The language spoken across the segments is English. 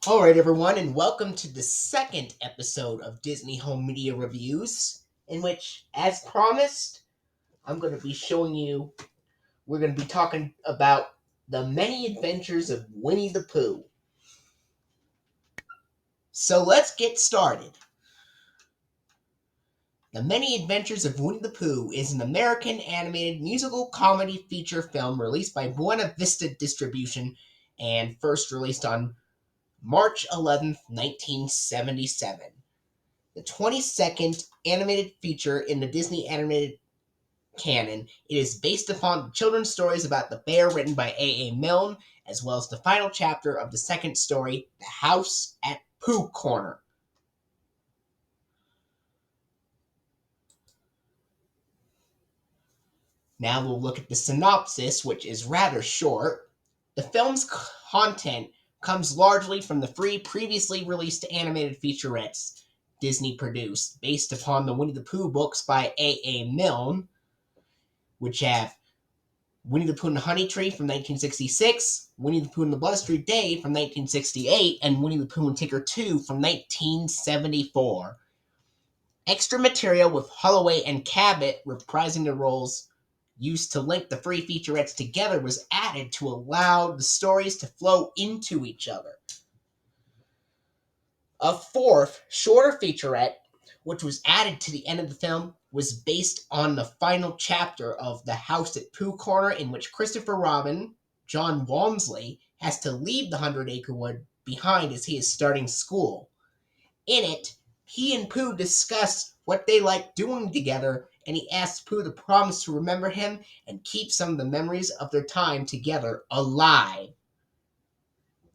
Alright, everyone, and welcome to the second episode of Disney Home Media Reviews, in which, as promised, I'm going to be showing you, we're going to be talking about the many adventures of Winnie the Pooh. So let's get started. The Many Adventures of Winnie the Pooh is an American animated musical comedy feature film released by Buena Vista Distribution and first released on March 11th, 1977. The 22nd animated feature in the Disney animated canon. It is based upon children's stories about the bear written by A. Milne, as well as the final chapter of the second story, The House at Pooh Corner. Now we'll look at the synopsis, which is rather short. The film's content comes largely from the free previously released animated featurettes Disney produced, based upon the Winnie the Pooh books by A. Milne, which have Winnie the Pooh and the Honey Tree from 1966, Winnie the Pooh and the Blustery Day from 1968, and Winnie the Pooh and Tigger 2 from 1974. Extra material with Holloway and Cabot reprising their roles used to link the free featurettes together was added to allow the stories to flow into each other. A fourth, shorter featurette, which was added to the end of the film, was based on the final chapter of The House at Pooh Corner, in which Christopher Robin, John Walmsley, has to leave the 100-acre wood behind as he is starting school. In it, he and Pooh discuss what they like doing together, and he asks Pooh to promise to remember him and keep some of the memories of their time together alive.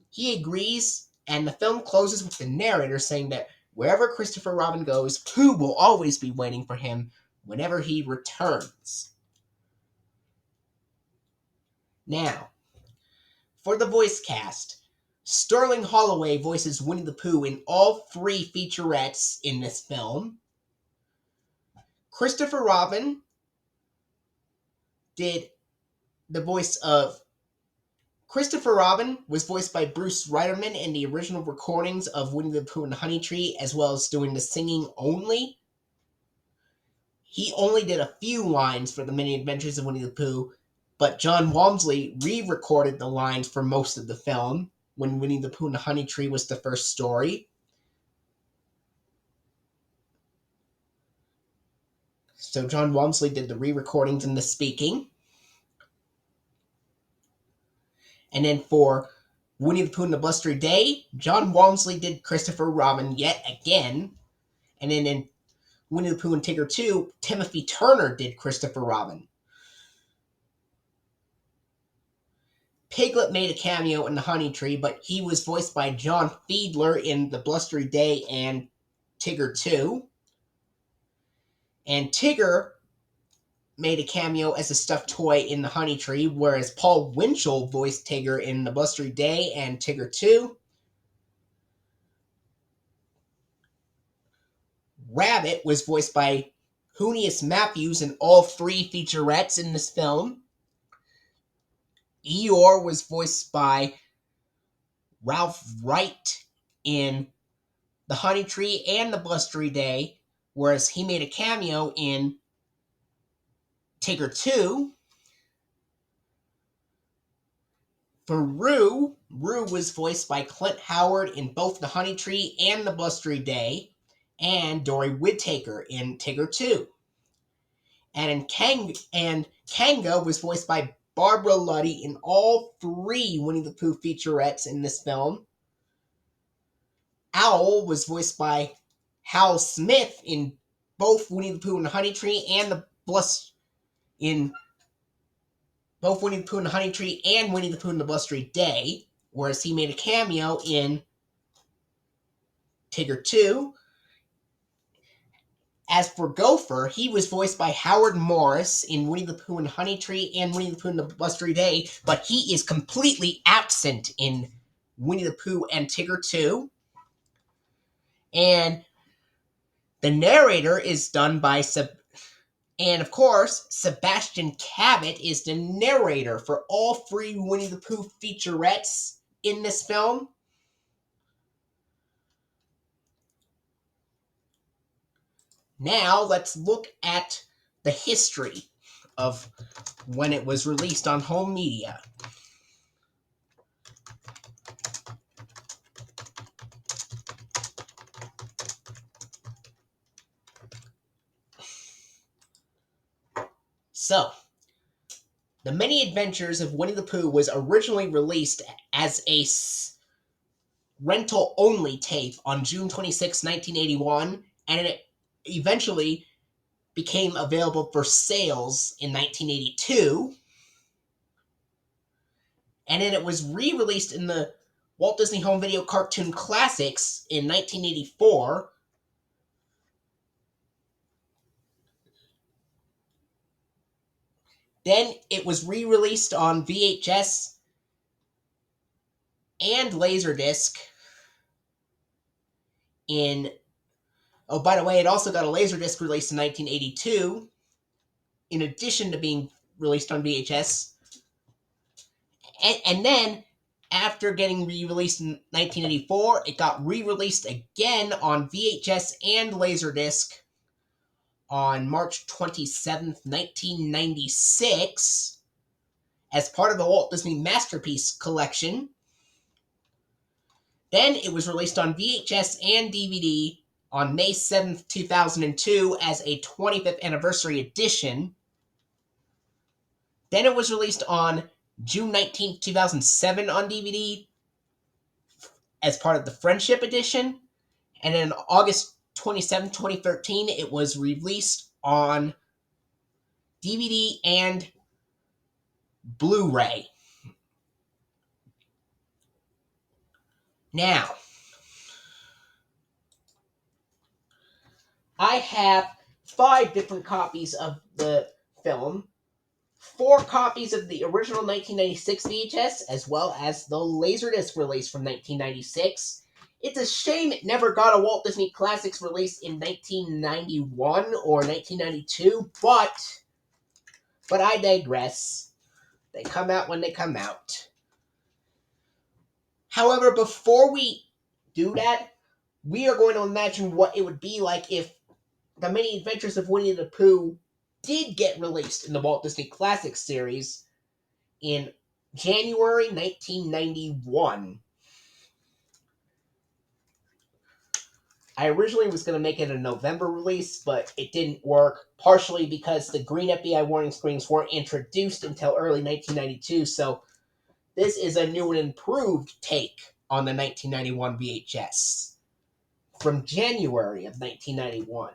He agrees, and the film closes with the narrator saying that wherever Christopher Robin goes, Pooh will always be waiting for him whenever he returns. Now, for the voice cast, Sterling Holloway voices Winnie the Pooh in all three featurettes in this film. Christopher Robin did the voice of Christopher Robin was voiced by Bruce Reiterman in the original recordings of Winnie the Pooh and the Honey Tree, as well as doing the singing only. He only did a few lines for the Many Adventures of Winnie the Pooh, but John Walmsley re-recorded the lines for most of the film when Winnie the Pooh and the Honey Tree was the first story. So John Walmsley did the re-recordings and the speaking. And then for Winnie the Pooh and the Blustery Day, John Walmsley did Christopher Robin yet again. And then in Winnie the Pooh and Tigger 2, Timothy Turner did Christopher Robin. Piglet made a cameo in The Honey Tree, but he was voiced by John Fiedler in The Blustery Day and Tigger 2. And Tigger made a cameo as a stuffed toy in The Honey Tree, whereas Paul Winchell voiced Tigger in The Blustery Day and Tigger 2. Rabbit was voiced by Junius Matthews in all three featurettes in this film. Eeyore was voiced by Ralph Wright in The Honey Tree and The Blustery Day, whereas he made a cameo in Tigger 2. For Roo was voiced by Clint Howard in both The Honey Tree and The Blustery Day, and Dory Whittaker in Tigger 2. And Kanga was voiced by Barbara Luddy in all three Winnie the Pooh featurettes in this film. Owl was voiced by Hal Smith in both Winnie the Pooh and the Honey Tree and in both Winnie the Pooh and the Honey Tree and Winnie the Pooh and the Blustery Day, whereas he made a cameo in Tigger 2. As for Gopher, he was voiced by Howard Morris in Winnie the Pooh and the Honey Tree and Winnie the Pooh and the Blustery Day, but he is completely absent in Winnie the Pooh and Tigger 2. And the narrator is done by and of course, Sebastian Cabot is the narrator for all three Winnie the Pooh featurettes in this film. Now let's look at the history of when it was released on home media. So, The Many Adventures of Winnie the Pooh was originally released as a rental-only tape on June 26, 1981, and it eventually became available for sales in 1982. And then it was re-released in the Walt Disney Home Video Cartoon Classics in 1984. Then it was re-released on VHS and Laserdisc in... Oh, by the way, it also got a Laserdisc release in 1982, in addition to being released on VHS. And then, after getting re-released in 1984, it got re-released again on VHS and Laserdisc on March 27th, 1996, as part of the Walt Disney Masterpiece Collection. Then it was released on VHS and DVD on May 7th, 2002 as a 25th anniversary edition. Then it was released on June 19th, 2007 on DVD as part of the Friendship Edition. And then August 27th, 2013, it was released on DVD and Blu-ray. Now, I have 5 different copies of the film, 4 copies of the original 1996 VHS, as well as the Laserdisc release from 1996. It's a shame it never got a Walt Disney Classics release in 1991 or 1992, but I digress. They come out when they come out. However, before we do that, we are going to imagine what it would be like if The Many Adventures of Winnie the Pooh did get released in the Walt Disney Classics series in January 1991. I originally was going to make it a November release, but it didn't work, partially because the green FBI warning screens weren't introduced until early 1992, so this is a new and improved take on the 1991 VHS from January of 1991.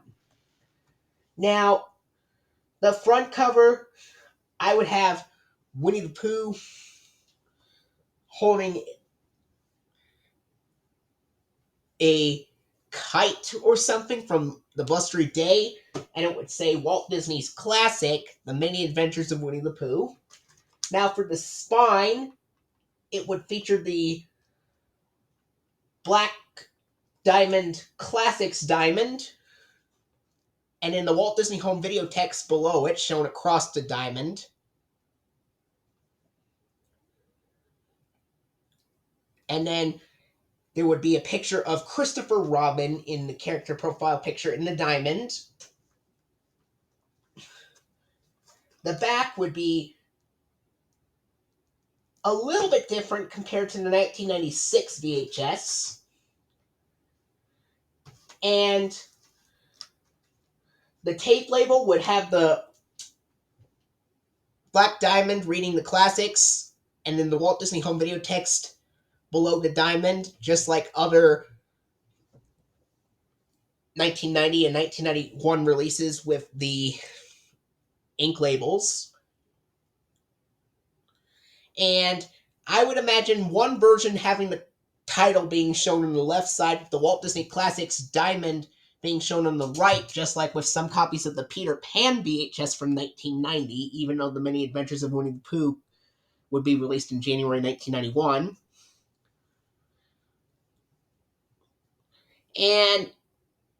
Now, the front cover, I would have Winnie the Pooh holding a kite or something from the blustery day, and it would say Walt Disney's classic, The Many Adventures of Winnie the Pooh. Now, for the spine, it would feature the Black Diamond Classics diamond, and in the Walt Disney Home Video text below it, shown across the diamond. And then there would be a picture of Christopher Robin in the character profile picture in the diamond. The back would be a little bit different compared to the 1996 VHS. And the tape label would have the Black Diamond reading the classics, and then the Walt Disney Home Video text below the diamond, just like other 1990 and 1991 releases with the ink labels. And I would imagine one version having the title being shown on the left side, with the Walt Disney Classics diamond being shown on the right, just like with some copies of the Peter Pan VHS from 1990, even though The Many Adventures of Winnie the Pooh would be released in January 1991. And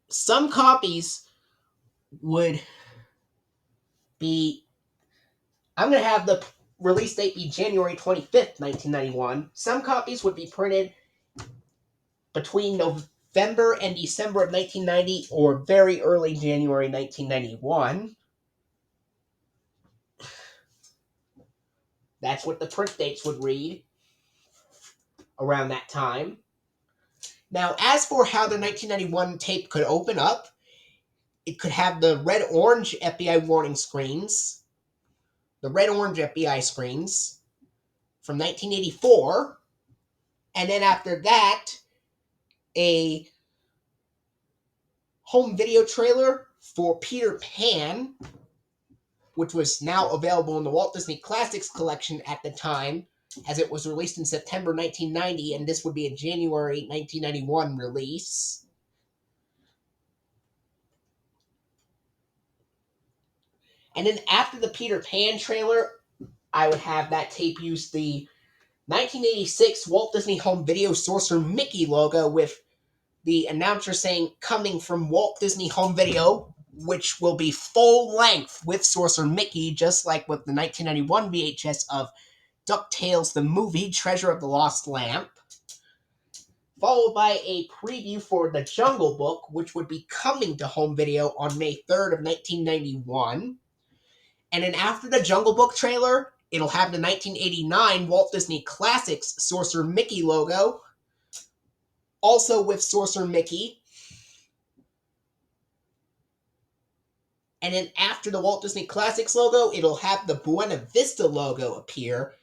some copies would be... I'm going to have the release date be January 25th, 1991. Some copies would be printed between November and December of 1990 or very early January 1991. That's what the print dates would read around that time. Now, as for how the 1991 tape could open up, it could have the red-orange FBI warning screens, the red-orange FBI screens from 1984, and then after that, a home video trailer for Peter Pan, which was now available in the Walt Disney Classics collection at the time, as it was released in September 1990, and this would be a January 1991 release. And then after the Peter Pan trailer, I would have that tape use the 1986 Walt Disney Home Video Sorcerer Mickey logo with the announcer saying, "Coming from Walt Disney Home Video," which will be full length with Sorcerer Mickey, just like with the 1991 VHS of DuckTales the movie, Treasure of the Lost Lamp. Followed by a preview for The Jungle Book, which would be coming to home video on May 3rd of 1991. And then after the Jungle Book trailer, it'll have the 1989 Walt Disney Classics Sorcerer Mickey logo, also with Sorcerer Mickey. And then after the Walt Disney Classics logo, it'll have the Buena Vista logo appear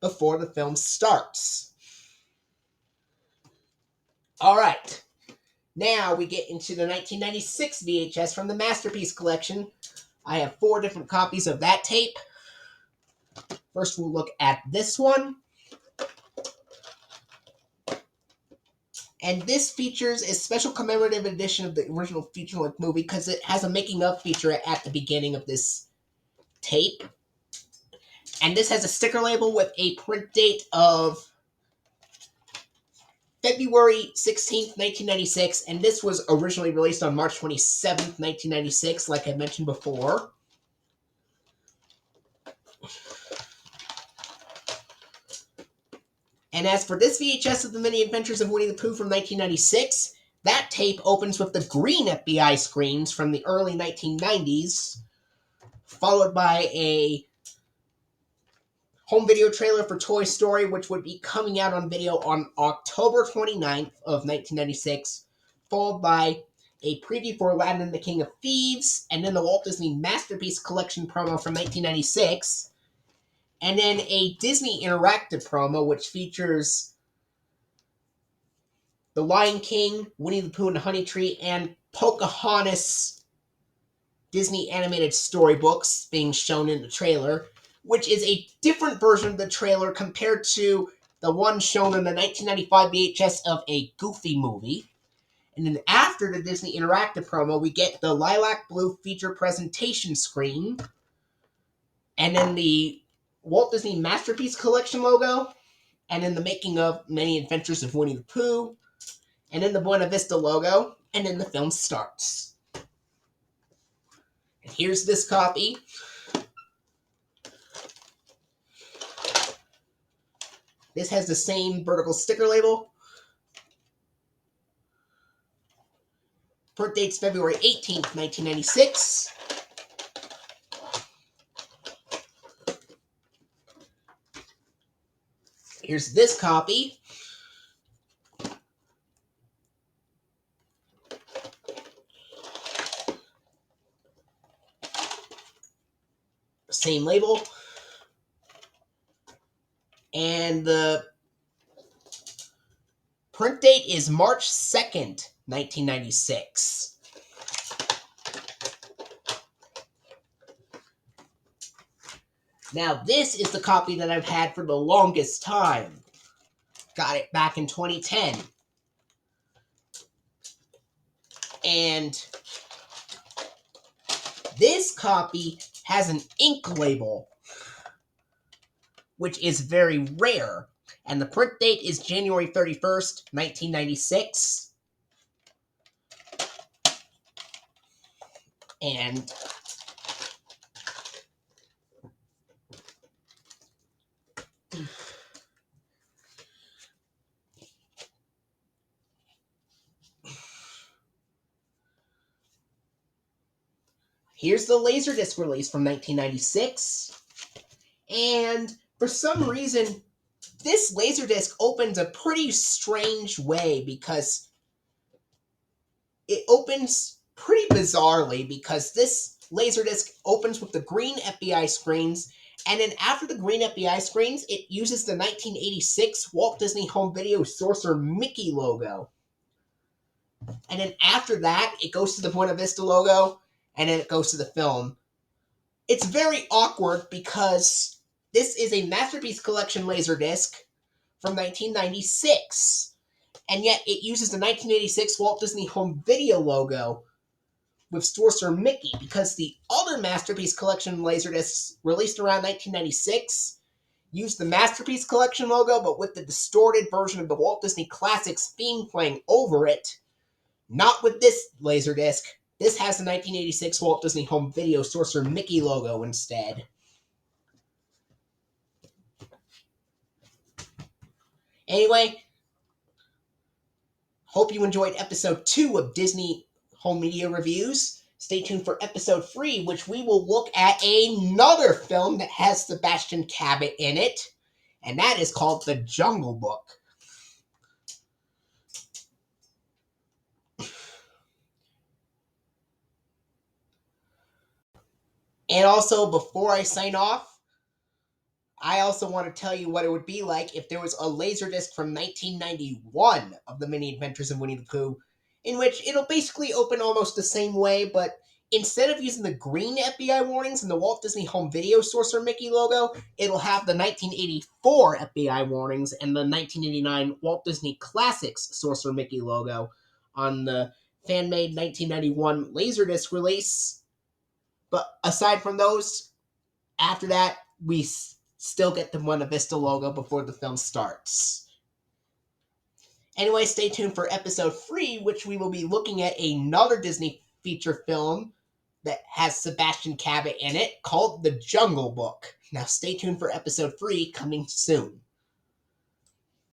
before the film starts. All right. Now we get into the 1996 VHS from the Masterpiece Collection. I have 4 different copies of that tape. First, we'll look at this one. And this features a special commemorative edition of the original feature-length movie because it has a making-of feature at the beginning of this tape. And this has a sticker label with a print date of February 16th, 1996, and this was originally released on March 27th, 1996, like I mentioned before. And as for this VHS of The Many Adventures of Winnie the Pooh from 1996, that tape opens with the green FBI screens from the early 1990s, followed by a home video trailer for Toy Story, which would be coming out on video on October 29th of 1996, followed by a preview for Aladdin and the King of Thieves, and then the Walt Disney Masterpiece Collection promo from 1996, and then a Disney Interactive promo, which features The Lion King, Winnie the Pooh and the Honey Tree, and Pocahontas Disney animated storybooks being shown in the trailer, which is a different version of the trailer compared to the one shown in the 1995 VHS of a Goofy movie. And then after the Disney Interactive promo, we get the lilac blue feature presentation screen, and then the Walt Disney Masterpiece Collection logo, and then the making of Many Adventures of Winnie the Pooh, and then the Buena Vista logo, and then the film starts. And here's this copy. This has the same vertical sticker label. Print date's February 18th, 1996. Here's this copy. Same label. And the print date is March 2nd, 1996. Now, this is the copy that I've had for the longest time. Got it back in 2010. And this copy has an ink label, which is very rare. And the print date is January 31st, 1996. And Here's the Laserdisc release from 1996. And for some reason, this Laserdisc opens a pretty strange way because it opens pretty bizarrely because this Laserdisc opens with the green FBI screens, and then after the green FBI screens, it uses the 1986 Walt Disney Home Video Sorcerer Mickey logo. And then after that, it goes to the Buena Vista logo, and then it goes to the film. It's very awkward because this is a Masterpiece Collection Laserdisc from 1996, and yet it uses the 1986 Walt Disney Home Video logo with Sorcerer Mickey, because the other Masterpiece Collection Laserdiscs released around 1996 used the Masterpiece Collection logo, but with the distorted version of the Walt Disney Classics theme playing over it. Not with this Laserdisc. This has the 1986 Walt Disney Home Video Sorcerer Mickey logo instead. Anyway, hope you enjoyed episode 2 of Disney Home Media Reviews. Stay tuned for episode 3, which we will look at another film that has Sebastian Cabot in it, and that is called The Jungle Book. And also, before I sign off, I also want to tell you what it would be like if there was a Laserdisc from 1991 of The Mini Adventures of Winnie the Pooh, in which it'll basically open almost the same way, but instead of using the green FBI warnings and the Walt Disney Home Video Sorcerer Mickey logo, it'll have the 1984 FBI warnings and the 1989 Walt Disney Classics Sorcerer Mickey logo on the fan-made 1991 Laserdisc release. But aside from those, after that, we still get the Buena Vista logo before the film starts. Anyway, stay tuned for episode 3, which we will be looking at another Disney feature film that has Sebastian Cabot in it called The Jungle Book. Now stay tuned for episode 3 coming soon.